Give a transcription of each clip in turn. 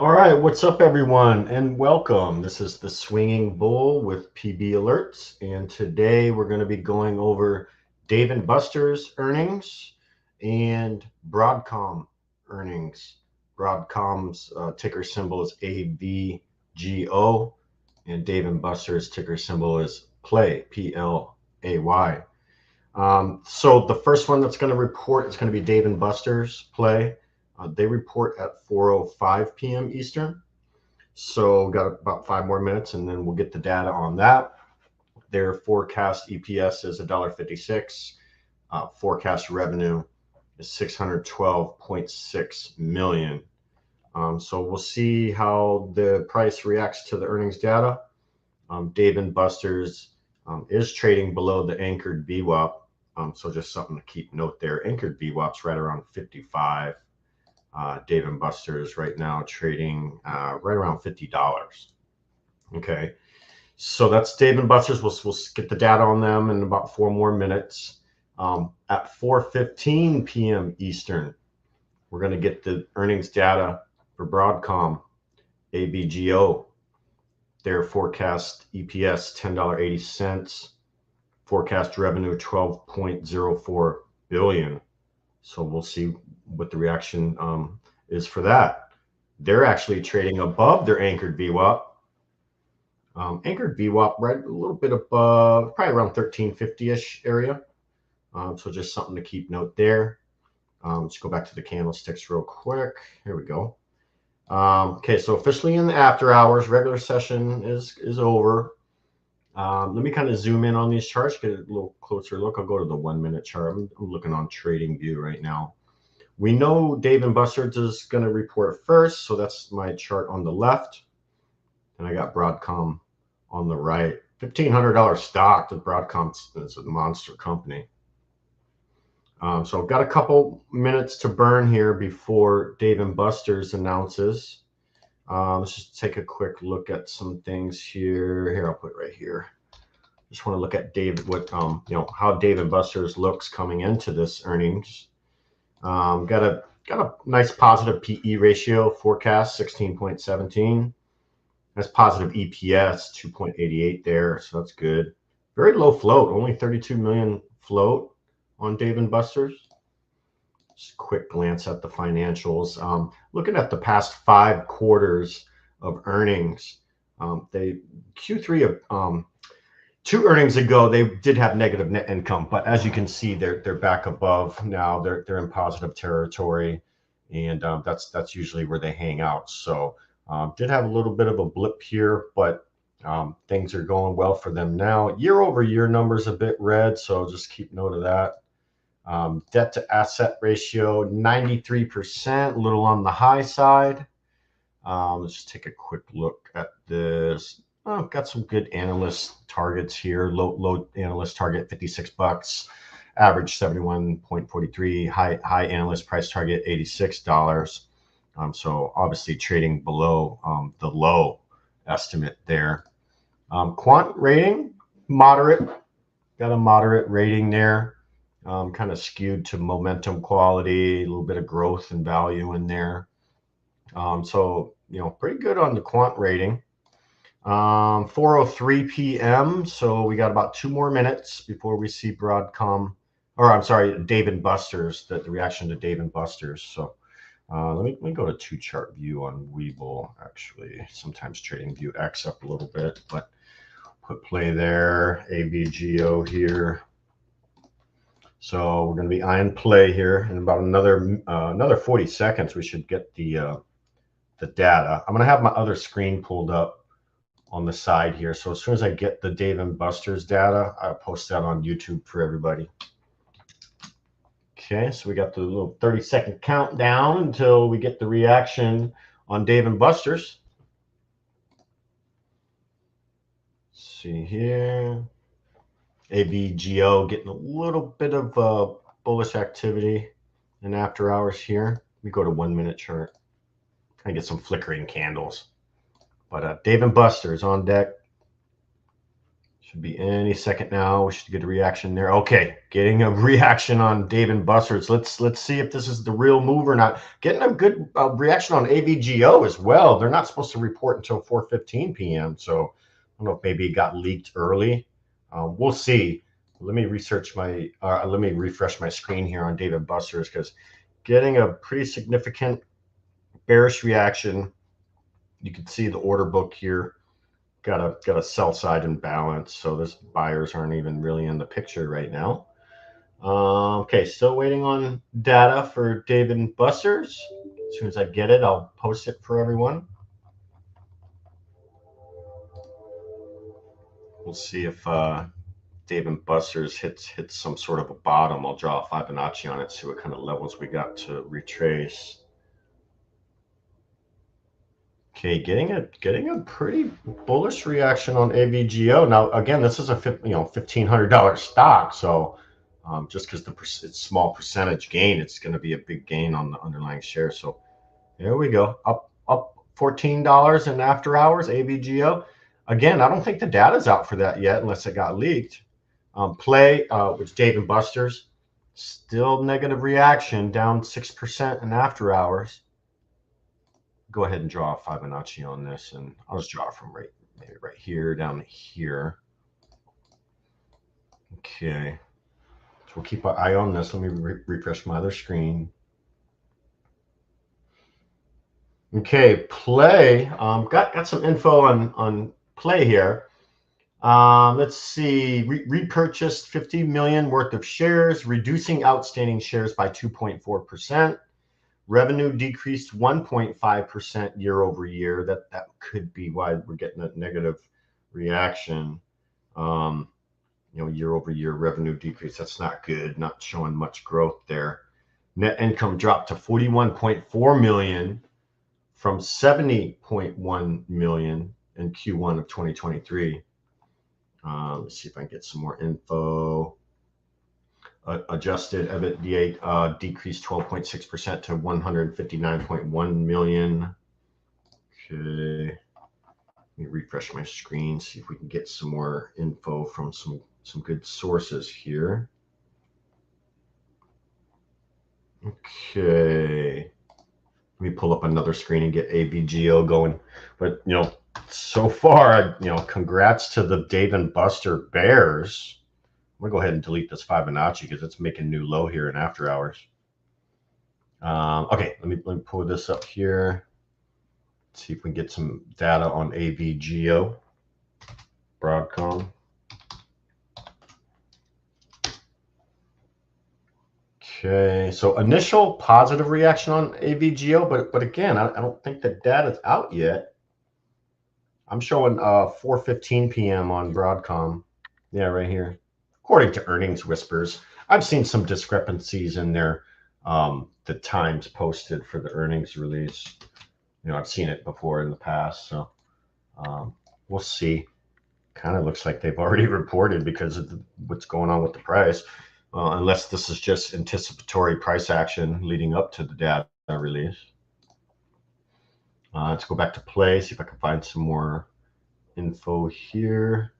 All right, what's up, everyone, and welcome. This is the Swinging Bull with PB Alerts, and today we're going to be going over Dave & Buster's earnings and Broadcom earnings. Broadcom's ticker symbol is AVGO, and Dave & Buster's ticker symbol is PLAY, P-L-A-Y. So the first one that's going to report is going to be Dave & Buster's PLAY. They report at 4:05 p.m. Eastern. So got about 5 more minutes and then we'll get the data on that. Their forecast EPS is $1.56. Forecast revenue is $612.6 million. So we'll see how the price reacts to the earnings data. Dave & Buster's is trading below the anchored VWAP. So just something to keep note there. Anchored VWAP's right around 55. Dave & Buster's right now trading right around $50. Okay, so that's Dave & Buster's. We'll get the data on them in about 4 more minutes. At 4:15 p.m. Eastern, we're going to get the earnings data for Broadcom, AVGO. Their forecast EPS $10.80. Forecast revenue $12.04 billion. So we'll see what the reaction is for that. They're actually trading above their anchored VWAP. Anchored VWAP right a little bit above, probably around 1350-ish area. So just something to keep note there. Let's go back to the candlesticks real quick. Here we go. Okay, so officially in the after hours, regular session is over. Let me kind of zoom in on these charts, get a little closer look. I'll go to the 1 minute chart. I'm looking on TradingView right now. We know Dave & Buster's is going to report first, so that's my chart on the left. And I got Broadcom on the right. $1,500 stock. The Broadcom is a monster company. So I've got a couple minutes to burn here before Dave & Buster's announces. Let's just take a quick look at some things here. Here, I'll put it right here. Just want to look at how Dave & Buster's looks coming into this earnings. Got a nice positive PE ratio forecast, 16.17. That's positive EPS, 2.88 there, so that's good. Very low float, only 32 million float on Dave & Buster's. Just a quick glance at the financials. Looking at the past 5 quarters of earnings, Q3 of 2 earnings ago, they did have negative net income, but as you can see, they're back above now. They're in positive territory, and that's usually where they hang out. So did have a little bit of a blip here, but things are going well for them now. Year over year numbers a bit red, so just keep note of that. Debt to asset ratio 93%, a little on the high side. Let's just take a quick look at this. I've got some good analyst targets here. Low analyst target $56, average 71.43, high analyst price target $86. So obviously trading below the low estimate there. Quant rating, moderate. Got a moderate rating there. Kind of skewed to momentum quality, a little bit of growth and value in there. So, pretty good on the quant rating. 4:03 p.m. So we got about 2 more minutes before we see Broadcom, or I'm sorry, Dave & Buster's, the reaction to Dave & Buster's. So let me go to 2 chart view on Webull. Actually, sometimes TradingView X up a little bit, but put play there, AVGO here. So we're going to be eyeing play here in about another 40 seconds. We should get the data. I'm going to have my other screen pulled up on the side here. So as soon as I get the Dave & Buster's data, I'll post that on YouTube for everybody. Okay, so we got the little 30-second countdown until we get the reaction on Dave & Buster's. Let's see here. AVGO getting a little bit of bullish activity in after hours here. We go to 1 minute chart. I get some flickering candles. But Dave & Buster's on deck. Should be any second now. We should get a reaction there. Okay, getting a reaction on Dave & Buster's. Let's see if this is the real move or not. Getting a good reaction on AVGO as well. They're not supposed to report until 4:15 p.m. So I don't know if maybe it got leaked early. We'll see. Let me refresh my screen here on Dave & Buster's, because getting a pretty significant bearish reaction. You can see the order book here. Got a sell side imbalance, so this buyers aren't even really in the picture right now. Okay, still waiting on data for Dave & Buster's. As soon as I get it, I'll post it for everyone. We'll see if Dave & Buster's hits some sort of a bottom. I'll draw a Fibonacci on it, see what kind of levels we got to retrace. Okay, getting a pretty bullish reaction on AVGO. Now, again, this is a $1,500 stock, so just because it's small percentage gain, it's going to be a big gain on the underlying share. So there we go, up $14 in after hours. AVGO. Again, I don't think the data's out for that yet, unless it got leaked. Play, which Dave & Buster's, still negative reaction, down 6% in after hours. Go ahead and draw a Fibonacci on this, and I'll just draw it from maybe right here down to here. Okay, so we'll keep an eye on this. Let me refresh my other screen. Okay, Play, got some info on Play here. Let's see, repurchased 50 million worth of shares, reducing outstanding shares by 2.4%. Revenue decreased 1.5% year over year. That could be why we're getting a negative reaction. Year over year revenue decrease. That's not good. Not showing much growth there. Net income dropped to 41.4 million from 70.1 million in Q1 of 2023. Let's see if I can get some more info. Adjusted EBITDA decreased 12.6% to 159.1 million. Okay, let me refresh my screen, see if we can get some more info from some good sources here. Okay, let me pull up another screen and get AVGO going. But so far, congrats to the Dave & Buster bears. I'm gonna go ahead and delete this Fibonacci because it's making new low here in after hours. Okay, let me pull this up here. Let's see if we can get some data on AVGO, Broadcom. Okay, so initial positive reaction on AVGO, but again, I don't think the data's out yet. I'm showing 4:15 p.m. on Broadcom. Yeah, right here. According to Earnings Whispers, I've seen some discrepancies in their the times posted for the earnings release. I've seen it before in the past, so we'll see. Kind of looks like they've already reported because of what's going on with the price, unless this is just anticipatory price action leading up to the data release. Let's go back to Play, see if I can find some more info here.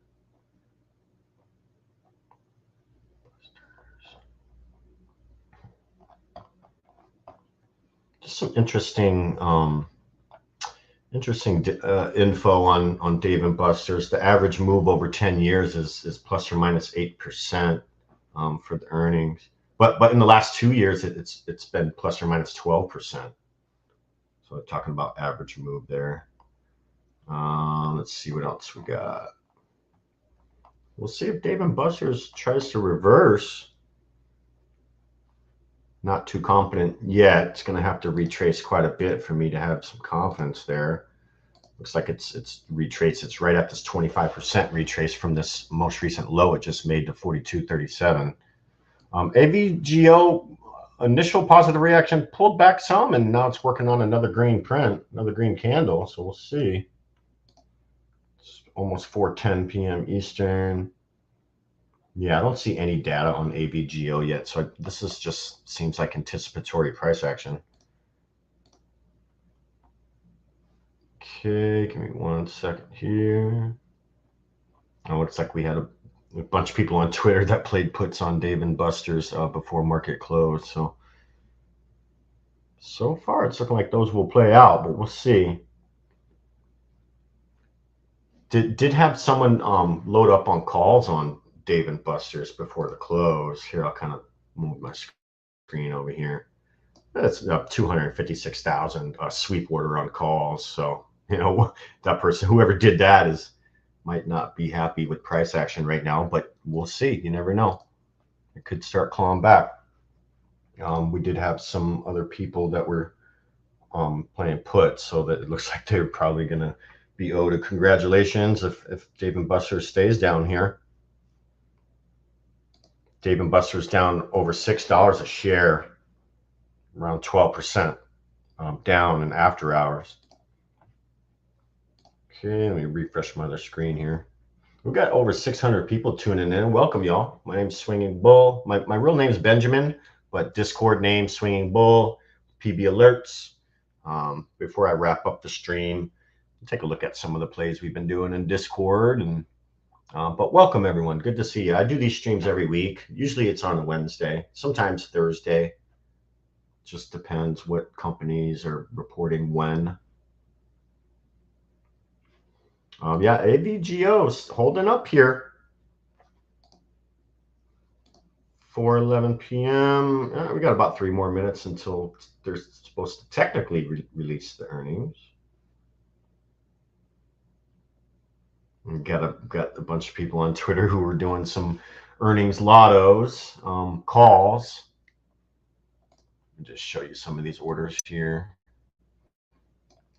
Just some interesting info on Dave & Buster's. The average move over 10 years is plus or minus 8% for the earnings, but in the last 2 years it's been plus or minus 12%. So we're talking about average move there. Let's see what else we got. We'll see if Dave & Buster's tries to reverse. Not too confident yet. It's going to have to retrace quite a bit for me to have some confidence there. Looks like it's retraced. It's right at this 25% retrace from this most recent low it just made to 42.37. AVGO initial positive reaction pulled back some, and now it's working on another green print, another green candle. So we'll see. It's almost 4:10 p.m. Eastern. Yeah, I don't see any data on AVGO yet, so this is just seems like anticipatory price action. Okay, give me 1 second here. It looks like we had a bunch of people on Twitter that played puts on Dave and Buster's before market close. So far, it's looking like those will play out, but we'll see. Did have someone load up on calls on Dave and Buster's before the close. Here, I'll kind of move my screen over here. That's up 256,000 sweep order on calls. So, that person, whoever did that, might not be happy with price action right now, but we'll see. You never know. It could start clawing back. We did have some other people that were playing put, so that it looks like they're probably going to be owed a congratulations if Dave and Buster's stays down here. Dave and Buster's down over $6 a share, around 12% down in after hours. Okay, let me refresh my other screen here. We've got over 600 people tuning in. Welcome, y'all. My name's Swinging Bull. My real name is Benjamin, but Discord name Swinging Bull, PB Alerts. Before I wrap up the stream, take a look at some of the plays we've been doing in Discord. But welcome, everyone. Good to see you. I do these streams every week. Usually it's on a Wednesday, sometimes Thursday. Just depends what companies are reporting when. Yeah, AVGO's holding up here. 4:11 p.m. We got about 3 more minutes until they're supposed to technically release the earnings. And got a bunch of people on Twitter who were doing some earnings lottos calls. I'll just show you some of these orders here.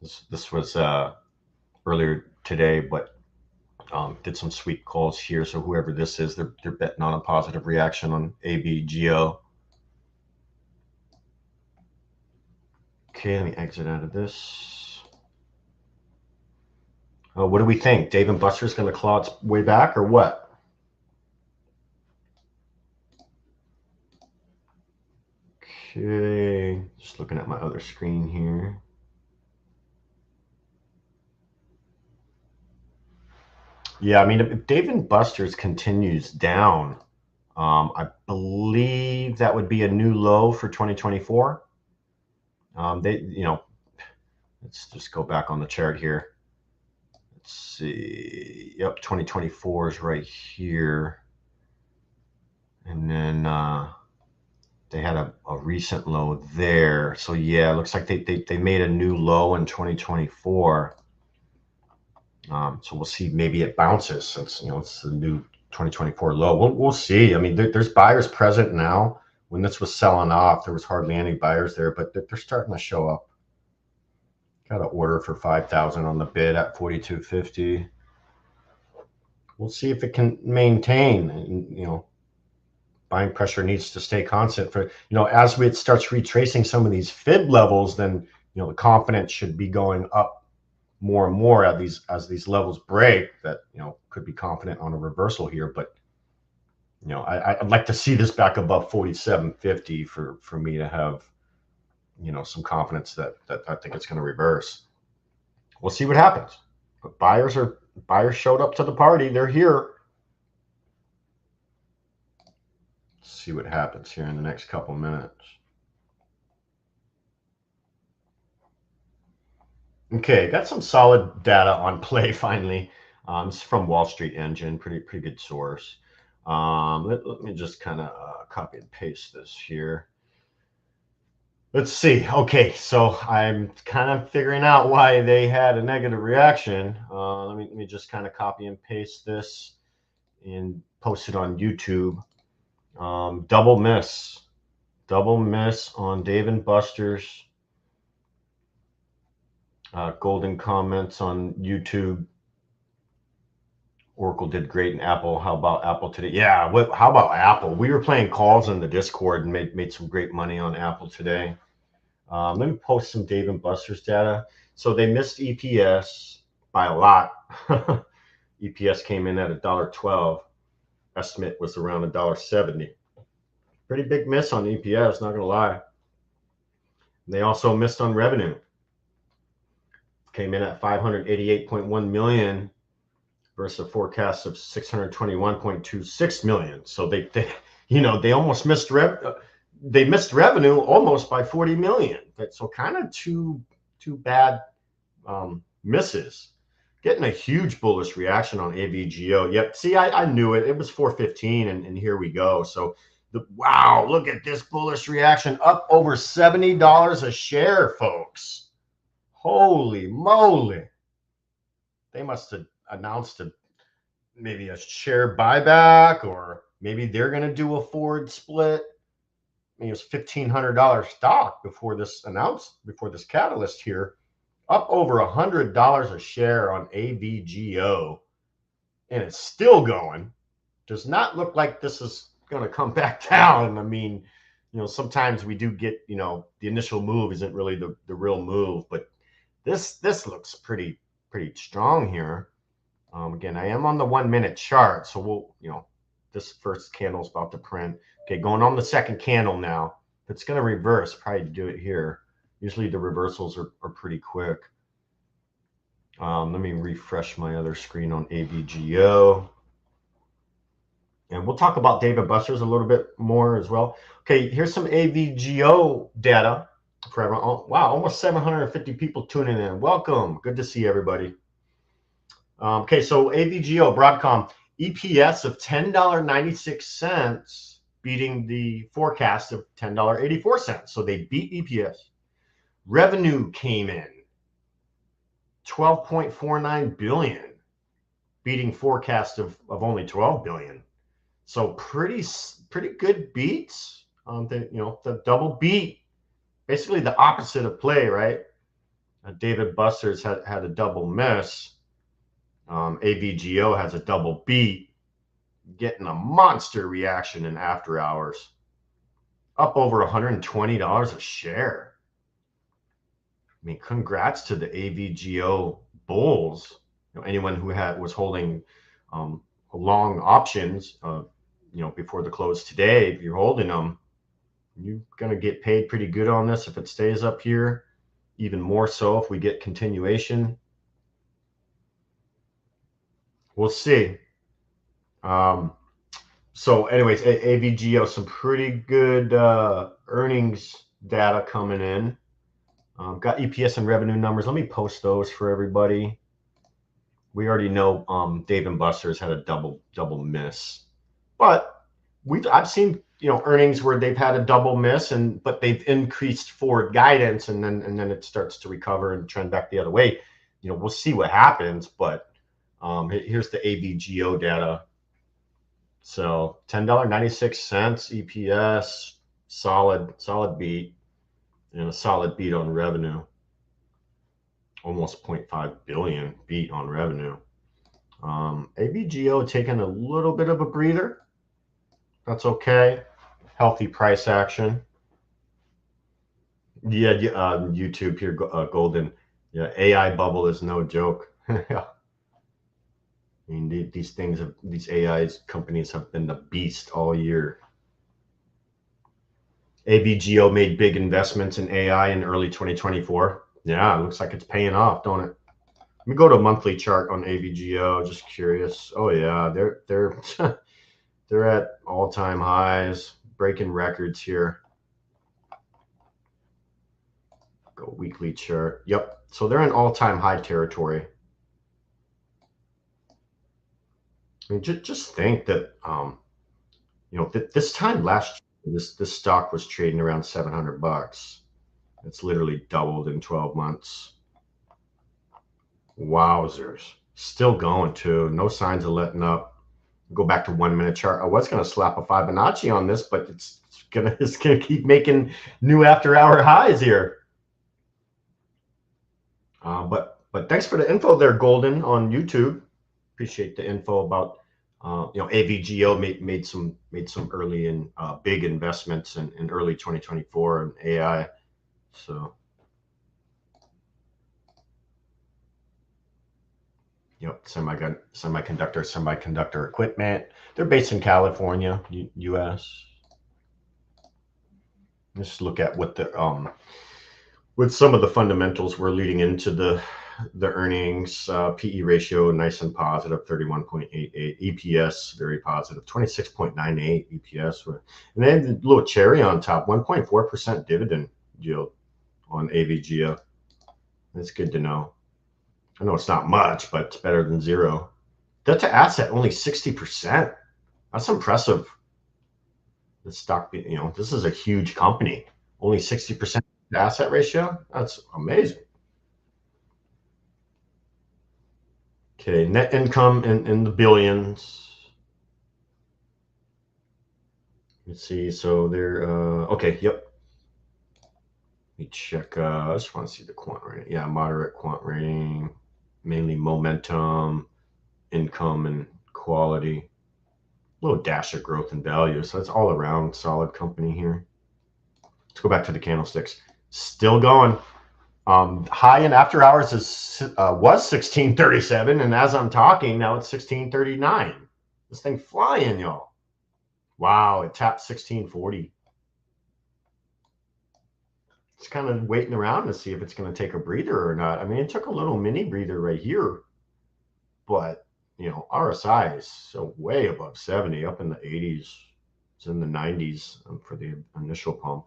This was earlier today, but did some sweep calls here. So whoever this is, they're betting on a positive reaction on AVGO. Okay, let me exit out of this. What do we think? Dave and Buster's going to claw its way back or what? Okay, just looking at my other screen here. Yeah, I mean, if Dave and Buster's continues down, I believe that would be a new low for 2024. Let's just go back on the chart here. Let's see. Yep, 2024 is right here. And then they had a recent low there. So yeah, it looks like they made a new low in 2024. So we'll see. Maybe it bounces since it's the new 2024 low. We'll see. I mean, there's buyers present now. When this was selling off, there was hardly any buyers there, but they're starting to show up. Got an order for 5,000 on the bid at 42.50. We'll see if it can maintain. Buying pressure needs to stay constant for as it starts retracing some of these fib levels, then the confidence should be going up more and more as these levels break. That could be confident on a reversal here, but I'd like to see this back above 47.50 for me to have some confidence that I think it's going to reverse. We'll see what happens. But buyers showed up to the party. They're here. Let's see what happens here in the next couple minutes. Okay, got some solid data on play finally. It's from Wall Street Engine, pretty good source. Let me just kind of copy and paste this here. Let's see. Okay, so I'm kind of figuring out why they had a negative reaction. Let me just kind of copy and paste this and post it on YouTube. Double miss on Dave and Buster's. Golden comments on YouTube. Oracle did great in Apple. How about Apple today? Yeah, how about Apple? We were playing calls in the Discord and made some great money on Apple today. Let me post some Dave and Buster's data. So they missed EPS by a lot. EPS came in at $1.12. Estimate was around $1.70. Pretty big miss on EPS, not gonna lie. They also missed on revenue. Came in at 588.1 million. versus a forecast of 621.26 million. So they almost missed they missed revenue almost by 40 million. So kind of two bad misses. Getting a huge bullish reaction on AVGO. Yep. See, I knew it. It was 415, and here we go. So wow, look at this bullish reaction, up over $70 a share, folks. Holy moly. They must have announced maybe a share buyback, or maybe they're going to do a forward split. I mean, it was $1,500 stock before this catalyst here, up over $100 a share on AVGO, and it's still going. Does not look like this is going to come back down. I mean, sometimes we do get, the initial move isn't really the real move, but this looks pretty strong here. Again, I am on the 1 minute chart, so we'll, this first candle is about to print. Okay, going on the second candle now. If it's going to reverse, probably do it here. Usually the reversals are pretty quick. Let me refresh my other screen on AVGO. And we'll talk about David Buster's a little bit more as well. Okay, here's some AVGO data for everyone. Oh, wow, almost 750 people tuning in. Welcome. Good to see everybody. Okay, so AVGO, Broadcom, EPS of $10.96, beating the forecast of $10.84. So they beat EPS. Revenue came in $12.49 billion, beating forecast of only $12 billion. So pretty good beats. The double beat, basically the opposite of play, right? David Buster's had a double miss. AVGO has a double beat, getting a monster reaction in after hours, up over $120 a share. I mean, congrats to the AVGO bulls. Anyone who was holding long options, before the close today, if you're holding them, you're gonna get paid pretty good on this if it stays up here. Even more so if we get continuation. We'll see. So anyways, AVGO, some pretty good earnings data coming in. Got EPS and revenue numbers. Let me post those for everybody. We already know Dave & Buster's had a double miss, but I've seen earnings where they've had a double miss, but they've increased forward guidance, and then it starts to recover and trend back the other way. We'll see what happens, but here's the AVGO data. So $10.96 EPS, solid beat, and a solid beat on revenue. Almost 0.5 billion beat on revenue. AVGO taking a little bit of a breather. That's okay. Healthy price action. Yeah, YouTube here, Golden. Yeah, AI bubble is no joke. I mean, these AI companies have been the beast all year. AVGO made big investments in AI in early 2024. Yeah, it looks like it's paying off, don't it? Let me go to a monthly chart on AVGO. Just curious. Oh yeah, they're they're at all-time highs, breaking records here. Go weekly chart. Yep. So they're in all-time high territory. I mean, just think that this time last year, this stock was trading around $700. It's literally doubled in 12 months. Wowzers. Still going too. No signs of letting up. Go back to 1 minute chart. I was gonna slap a Fibonacci on this, but it's gonna keep making new after hour highs here. But thanks for the info there, Golden, on YouTube. Appreciate the info about AVGO made some early and big investments in early 2024 in AI. So semiconductor equipment. They're based in California, U.S. Let's look at what the with some of the fundamentals we're leading into the earnings. PE ratio nice and positive, 31.88. EPS very positive, 26.98 EPS. And then the little cherry on top, 1.4% dividend yield on AVGO. That's good to know. I know it's not much, but it's better than zero. Debt to asset only 60%. That's impressive. The stock, this is a huge company. Only 60% asset ratio. That's amazing. Okay, net income in the billions. Let's see. So they're okay. Yep. Let me check. I just want to see the quant rating. Yeah, moderate quant rating, mainly momentum, income, and quality. A little dash of growth and value. So that's all around solid company here. Let's go back to the candlesticks. Still going. High in after hours was 1637, and as I'm talking now, it's 1639. This thing flying, y'all. Wow, it tapped 1640. It's kind of waiting around to see if it's going to take a breather or not. I mean, it took a little mini breather right here, but RSI is so way above 70, up in the 80s. It's in the 90s for the initial pump.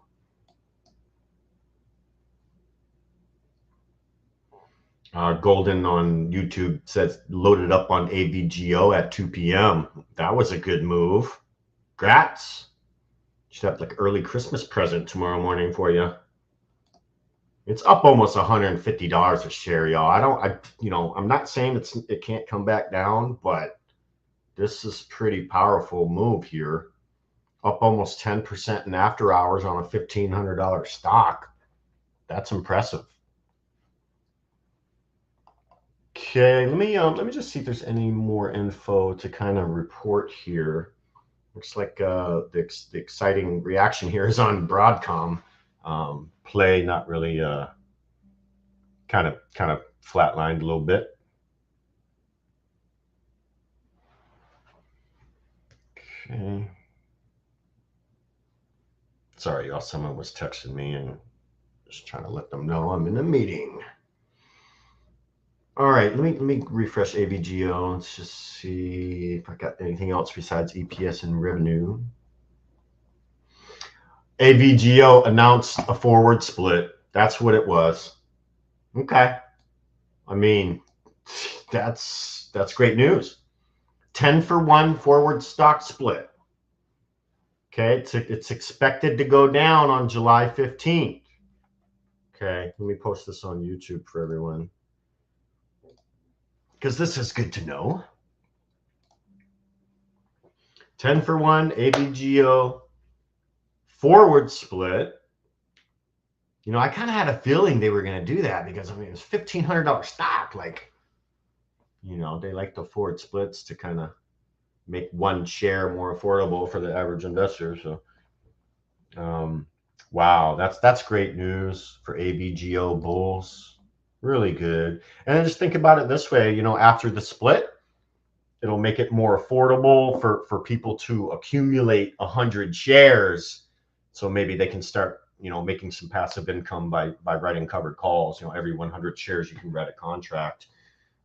Golden on YouTube says loaded up on AVGO at 2 p.m. That was a good move. Grats. Should have like early Christmas present tomorrow morning for you. It's up almost $150 a share, y'all. I'm not saying it can't come back down, but this is pretty powerful move here. Up almost 10% in after hours on a $1,500 stock. That's impressive. Okay, let me just see if there's any more info to kind of report here. Looks like the exciting reaction here is on Broadcom. Play not really kind of flatlined a little bit. Okay. Sorry, y'all. Someone was texting me and just trying to let them know I'm in a meeting. All right, let me refresh AVGO. Let's just see if I got anything else besides EPS and revenue. AVGO announced a forward split. That's what it was. Okay. I mean, that's great news. 10-for-1 forward stock split. Okay, it's expected to go down on July 15th. Okay, let me post this on YouTube for everyone, because this is good to know. 10-for-1 AVGO forward split. I kind of had a feeling they were going to do that because, it's $1,500 stock. Like, they like the forward splits to kind of make one share more affordable for the average investor. So, wow, that's great news for AVGO bulls. Really good. And then just think about it this way, after the split, it'll make it more affordable for people to accumulate 100 shares. So maybe they can start, making some passive income by writing covered calls. Every 100 shares you can write a contract.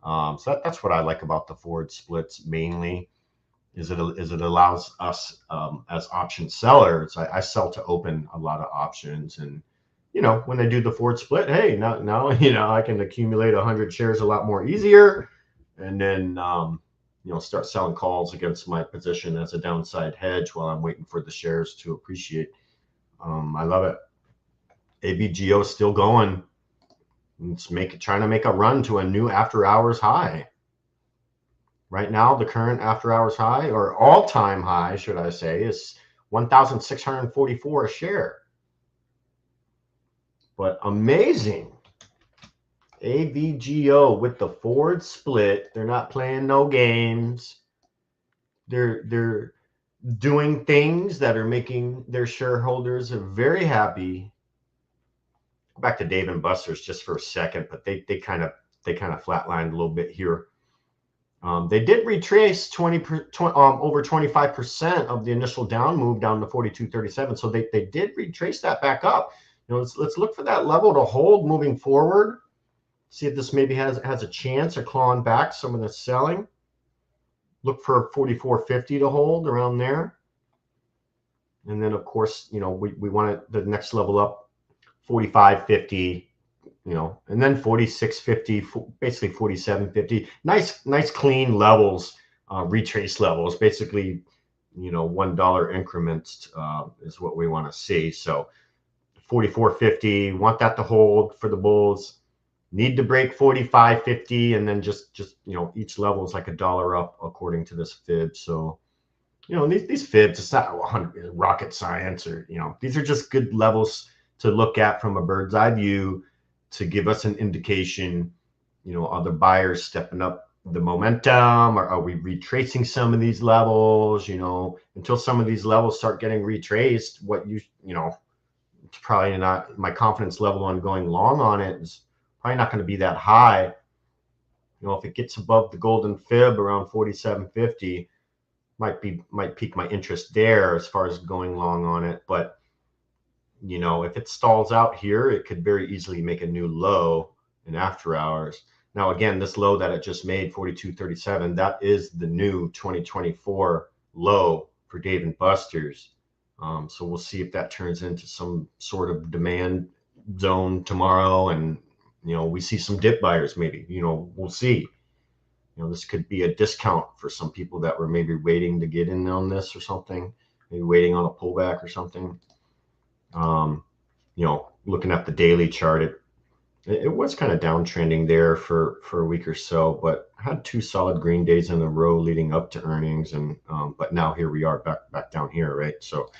So that's what I like about the forward splits mainly. Is it allows us as option sellers. I sell to open a lot of options, and when they do the forward split, hey, now I can accumulate 100 shares a lot more easier, and then start selling calls against my position as a downside hedge while I'm waiting for the shares to appreciate. I love it. AVGO is still going. It's trying to make a run to a new after hours high. Right now, the current after hours high, or all-time high, should I say, is 1,644 a share. But amazing. AVGO with the forward split. They're not playing no games. They're doing things that are making their shareholders very happy. Go back to Dave and Buster's just for a second, but they kind of flatlined a little bit here. They did retrace over 25% of the initial down move down to 42.37. So they did retrace that back up. let's look for that level to hold moving forward. See if this maybe has a chance of clawing back some of the selling. Look for 44.50 to hold around there. And then, of course, we want the next level up, 45.50, and then 46.50, basically 47.50. Nice clean levels, retrace levels, basically, $1 increments is what we want to see. So 44.50, want that to hold for the bulls. Need to break 45.50, and then just each level is like $1 up according to this fib. So these fibs, it's not 100 rocket science, or these are just good levels to look at from a bird's eye view to give us an indication. Are the buyers stepping up the momentum, or are we retracing some of these levels? Until some of these levels start getting retraced, it's probably not, my confidence level on going long on it is probably not going to be that high. If it gets above the golden fib around 47.50, might pique my interest there as far as going long on it. But if it stalls out here, it could very easily make a new low in after hours. Now, again, this low that it just made, 42.37, that is the new 2024 low for Dave & Buster's. So we'll see if that turns into some sort of demand zone tomorrow, and we see some dip buyers maybe. We'll see. This could be a discount for some people that were maybe waiting to get in on this or something, maybe waiting on a pullback or something. Looking at the daily chart, it was kind of downtrending there for a week or so, but had 2 solid green days in a row leading up to earnings, and but now here we are back down here, right? So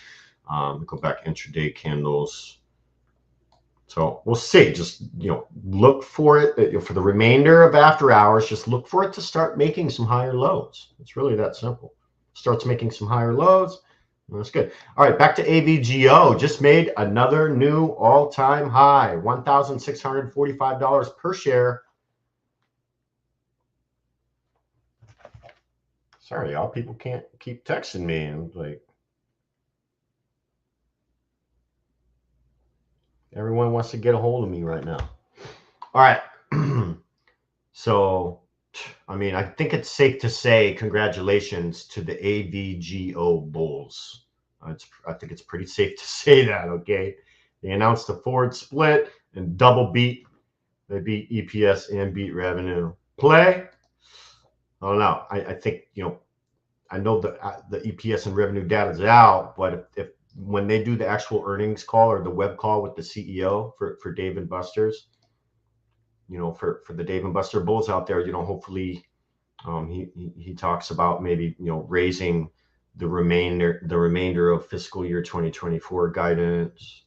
go back intraday candles. So we'll see. Just look for it for the remainder of after hours. Just look for it to start making some higher lows. It's really that simple. Starts making some higher lows. That's good. All right, back to AVGO. Just made another new all-time high, $1,645 per share. Sorry, y'all. People can't keep texting me, and everyone wants to get a hold of me right now. All right. So, I think it's safe to say congratulations to the AVGO Bulls. I think it's pretty safe to say that, okay? They announced a forward split and double beat. They beat EPS and beat revenue. Play? I don't know. I think, I know the EPS and revenue data is out, but if when they do the actual earnings call or the web call with the CEO for Dave & Buster's, for the Dave & Buster Bulls out there, hopefully he talks about maybe raising the remainder of fiscal year 2024 guidance.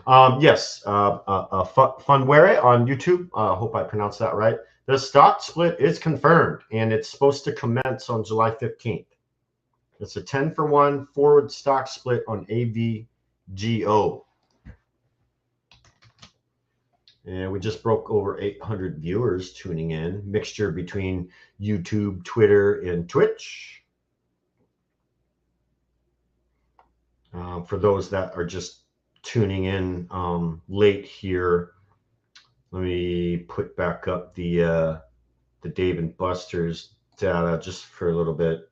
Yes, Funware on YouTube. Hope I pronounced that right. The stock split is confirmed, and it's supposed to commence on July 15th. It's a 10-for-1 forward stock split on AVGO. And we just broke over 800 viewers tuning in, mixture between YouTube, Twitter, and Twitch. For those that are just tuning in late here, let me put back up the Dave & Buster's data just for a little bit.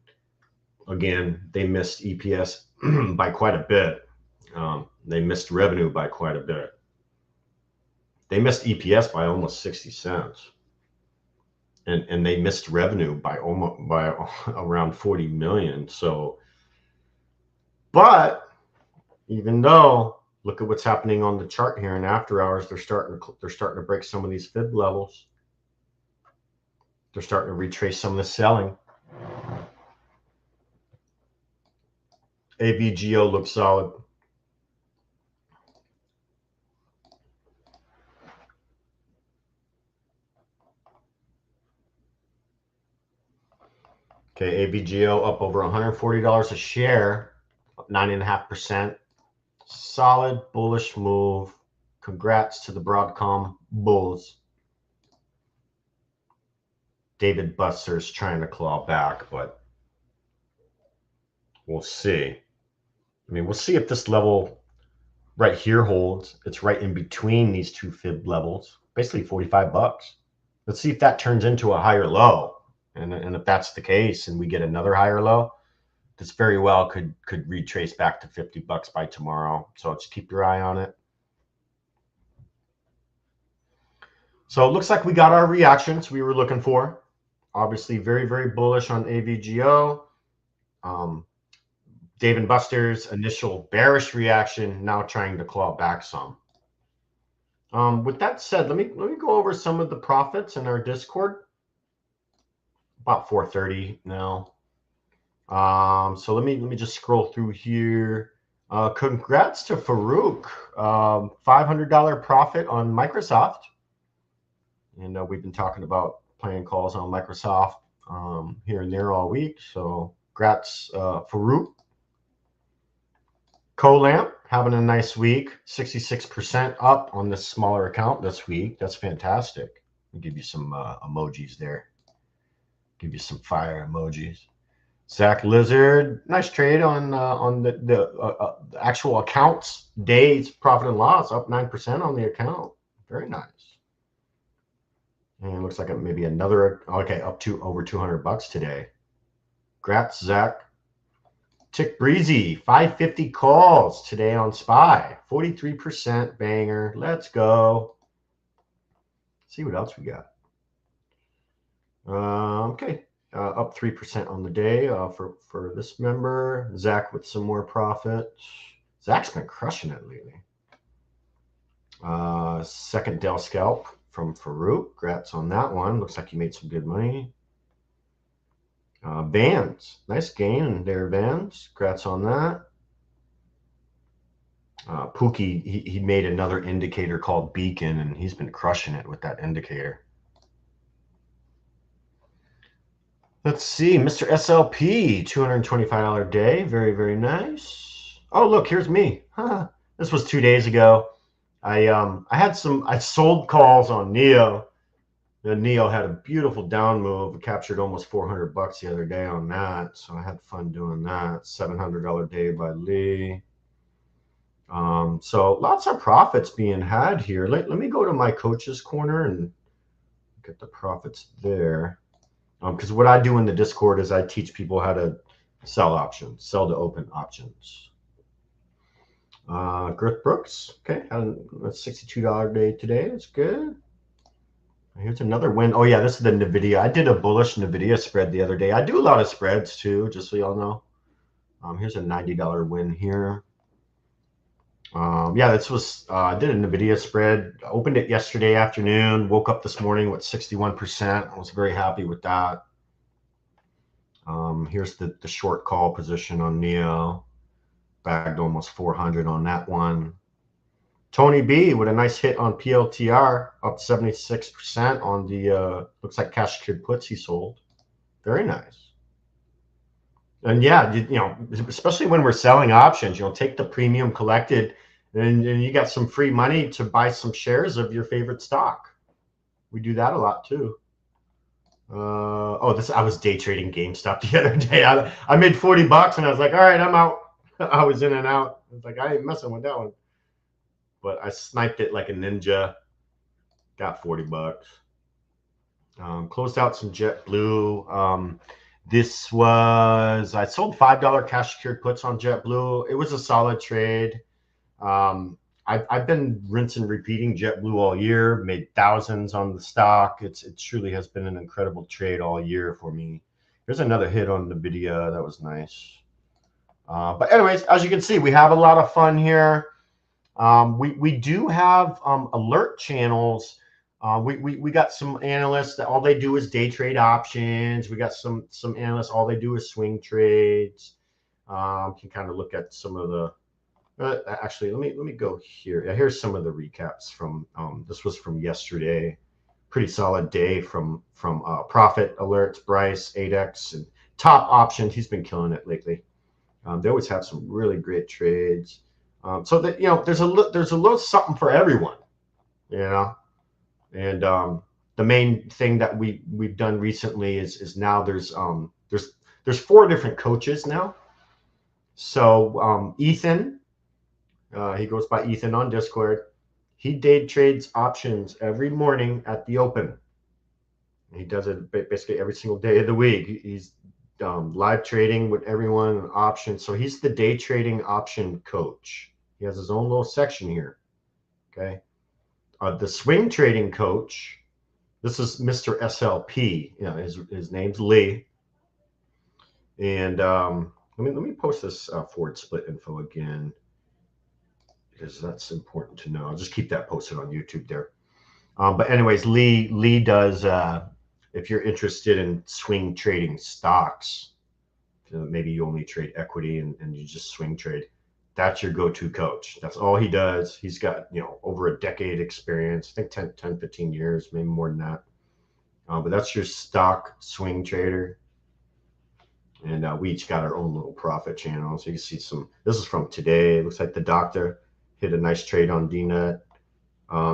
Again, they missed EPS by quite a bit. They missed revenue by quite a bit. They missed EPS by almost 60 cents. And they missed revenue by around 40 million. So, but even though, look at what's happening on the chart here in after hours, they're starting to break some of these fib levels. They're starting to retrace some of the selling. AVGO looks solid. Okay, AVGO up over $140 a share, 9.5%. Solid bullish move. Congrats to the Broadcom Bulls. Dave & Buster's trying to claw back, but we'll see. We'll see if this level right here holds. It's right in between these two fib levels, basically 45 bucks. Let's see if that turns into a higher low. And if that's the case and we get another higher low, this very well could retrace back to 50 bucks by tomorrow. So just keep your eye on it. So it looks like we got our reactions we were looking for. Obviously very, very bullish on AVGO. Dave & Buster's initial bearish reaction, now trying to claw back some. With that said, let me go over some of the profits in our Discord. About 4:30 now. So let me just scroll through here. Congrats to Farouk. $500 profit on Microsoft. And we've been talking about playing calls on Microsoft here and there all week. So congrats, Farouk. Colamp having a nice week, 66% up on this smaller account this week. That's fantastic. I'll give you some emojis there. Give you some fire emojis. Zach Lizard, nice trade on the actual accounts days profit and loss, up 9% on the account. Very nice. And it looks like maybe another, okay, up to over 200 bucks today. Congrats, Zach. Tick Breezy, 550 calls today on SPY, 43% banger. Let's go. See what else we got. Okay, up 3% on the day for this member. Zach with some more profit. Zach's been crushing it lately. Second Dell scalp from Farouk. Congrats on that one. Looks like you made some good money. Vans, nice gain there, Vans. Congrats on that. Pookie, he made another indicator called Beacon, and he's been crushing it with that indicator. Let's see, Mr. SLP, $225 day. Very, very nice. Oh, look, here's me. Huh. This was 2 days ago. I sold calls on NEO. The NEO had a beautiful down move. We captured almost 400 bucks the other day on that. So I had fun doing that. $700 day by Lee. So lots of profits being had here. Let me go to my coach's corner and get the profits there. Because what I do in the Discord is I teach people how to sell options, sell to open options. Griff Brooks, okay, had a $62 day today. That's good. Here's another win. Oh yeah, this is the NVIDIA. I did a bullish NVIDIA spread the other day. I do a lot of spreads too, just so y'all know. Here's a $90 win here. Yeah, this was I did a NVIDIA spread. Opened it yesterday afternoon. Woke up this morning with 61%. I was very happy with that. Here's the short call position on NEO. Bagged almost 400 on that one. Tony B with a nice hit on PLTR, up 76% on the looks like cash secured puts he sold. Very nice. And yeah, you know, especially when we're selling options, take the premium collected, and you got some free money to buy some shares of your favorite stock. We do that a lot too. I was day trading GameStop the other day. I made 40 bucks and I was like, all right, I'm out. I was in and out. I was like, I ain't messing with that one. But I sniped it like a ninja. Got 40 bucks. Closed out some JetBlue. This was, I sold $5 cash secured puts on JetBlue. It was a solid trade. I've been rinsing and repeating JetBlue all year, made thousands on the stock. It truly has been an incredible trade all year for me. Here's another hit on NVIDIA. That was nice. But anyways, as you can see, we have a lot of fun here. We do have alert channels. We got some analysts that all they do is day trade options. We got some analysts, all they do is swing trades. Can kind of look at some of the actually, let me go here. Yeah, here's some of the recaps from this was from yesterday. Pretty solid day from Profit Alerts, Bryce, 8X, and Top Options. He's been killing it lately. They always have some really great trades. So that there's a little something for everyone, And the main thing that we've done recently is now there's 4 different coaches now. So Ethan, He goes by Ethan on Discord. He day trades options every morning at the open. He does it basically every single day of the week. He's live trading with everyone on options. So he's the day trading option coach. He has his own little section here. Okay. The swing trading coach, this is Mr. SLP. You know, his name's Lee. And let me post this forward split info again, because that's important to know. I'll just keep that posted on YouTube there. But anyways, Lee does, if you're interested in swing trading stocks, maybe you only trade equity and you just swing trade, that's your go-to coach. That's all he does. He's got, over a decade experience, I think 10, 15 years, maybe more than that. But that's your stock swing trader. And we each got our own little profit channel. So you can see this is from today. It looks like the doctor hit a nice trade on DNet.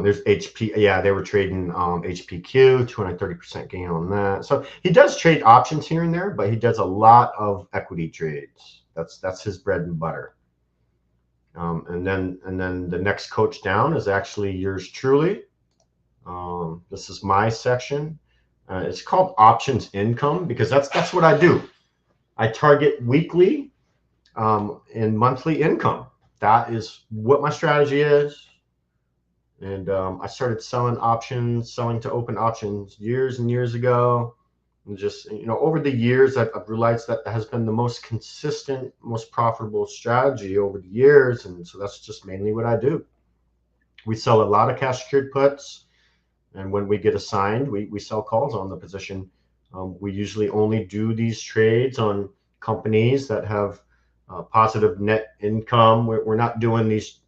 There's HP. Yeah, they were trading HPQ, 230% gain on that. So he does trade options here and there, but he does a lot of equity trades. That's his bread and butter. And then the next coach down is actually yours truly. This is my section. It's called options income, because that's what I do. I target weekly and monthly income. That is what my strategy is. And I started selling to open options years and years ago. And just, over the years, I've realized that has been the most consistent, most profitable strategy over the years. And so that's just mainly what I do. We sell a lot of cash secured puts. And when we get assigned, we sell calls on the position. We usually only do these trades on companies that have positive net income. We're not doing these,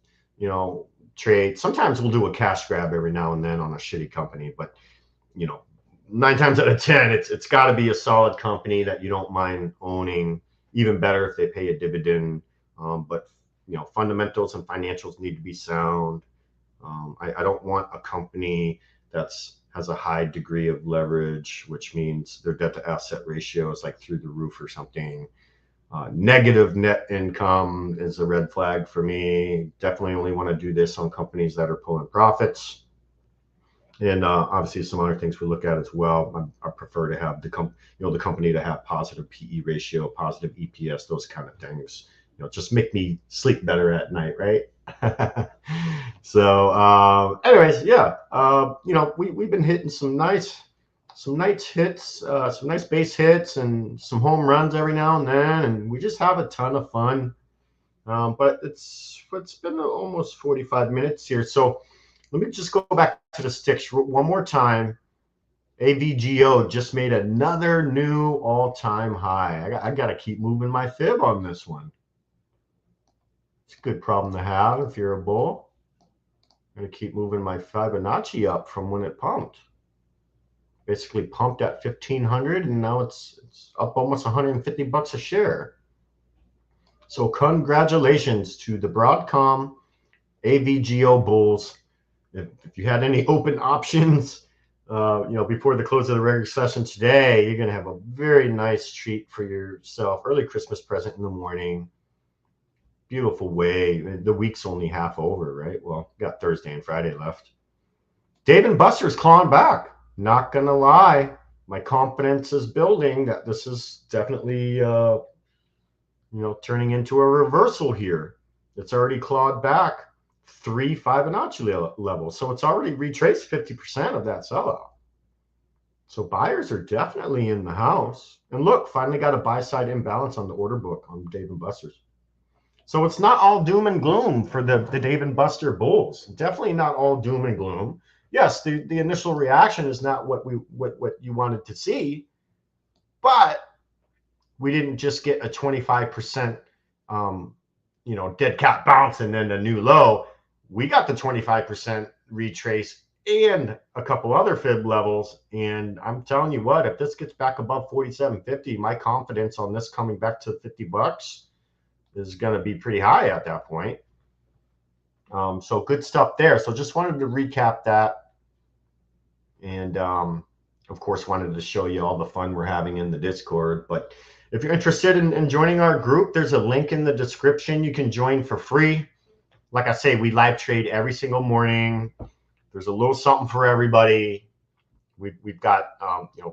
trades. Sometimes we'll do a cash grab every now and then on a shitty company, but 9 times out of 10, it's got to be a solid company that you don't mind owning. Even better if they pay a dividend. But fundamentals and financials need to be sound. I don't want a company has a high degree of leverage, which means their debt to asset ratio is like through the roof or something. Negative net income is a red flag for me. Definitely only want to do this on companies that are pulling profits. And obviously some other things we look at as well. I prefer to have the company to have positive PE ratio, positive EPS, those kind of things. Just make me sleep better at night, right? So anyways, yeah, we've been hitting some nice hits, some nice base hits and some home runs every now and then, and we just have a ton of fun. But it's been almost 45 minutes here, so let me just go back to the sticks one more time. AVGO just made another new all-time high. I got to keep moving my fib on this one. It's a good problem to have if you're a bull. I'm going to keep moving my Fibonacci up from when it pumped. Basically pumped at 1,500, and now it's up almost 150 bucks a share. So congratulations to the Broadcom AVGO bulls. If you had any open options, before the close of the regular session today, you're going to have a very nice treat for yourself. Early Christmas present in the morning. Beautiful way. The week's only half over, right? Well, got Thursday and Friday left. Dave & Buster's clawing back. Not going to lie. My confidence is building that this is definitely, turning into a reversal here. It's already clawed back 3 Fibonacci levels. So it's already retraced 50% of that sellout. So buyers are definitely in the house. And look, finally got a buy-side imbalance on the order book on Dave & Buster's. So it's not all doom and gloom for the Dave & Buster bulls. Definitely not all doom and gloom. Yes, the initial reaction is not what you wanted to see, but we didn't just get a 25% dead cat bounce and then a new low. We got the 25% retrace and a couple other fib levels. And I'm telling you what, if this gets back above 47.50, my confidence on this coming back to 50 bucks is going to be pretty high at that point. So good stuff there. So just wanted to recap that. And of course, wanted to show you all the fun we're having in the Discord. But if you're interested in joining our group, there's a link in the description. You can join for free. like I say, we live trade every single morning. There's a little something for everybody. We've got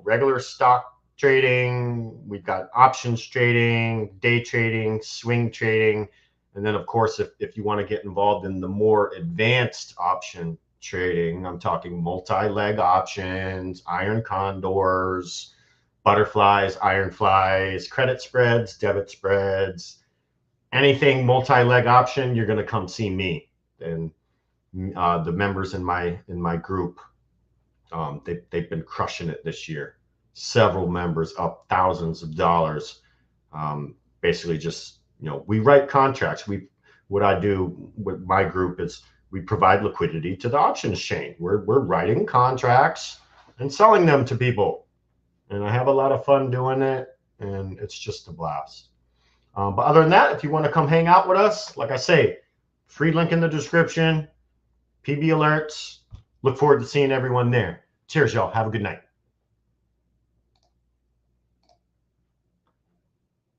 regular stock trading, we've got options trading, day trading, swing trading, and then of course if you want to get involved in the more advanced option trading, I'm talking multi-leg options, iron condors, butterflies, ironflies, credit spreads, debit spreads, anything multi-leg option, you're going to come see me and the members in my group. They've been crushing it this year. Several members up thousands of dollars. Basically, just we write contracts. What I do with my group is we provide liquidity to the options chain. We're writing contracts and selling them to people, and I have a lot of fun doing it, and it's just a blast. But other than that, if you want to come hang out with us, like I say, free link in the description, PB alerts. Look forward to seeing everyone there. Cheers, y'all. Have a good night.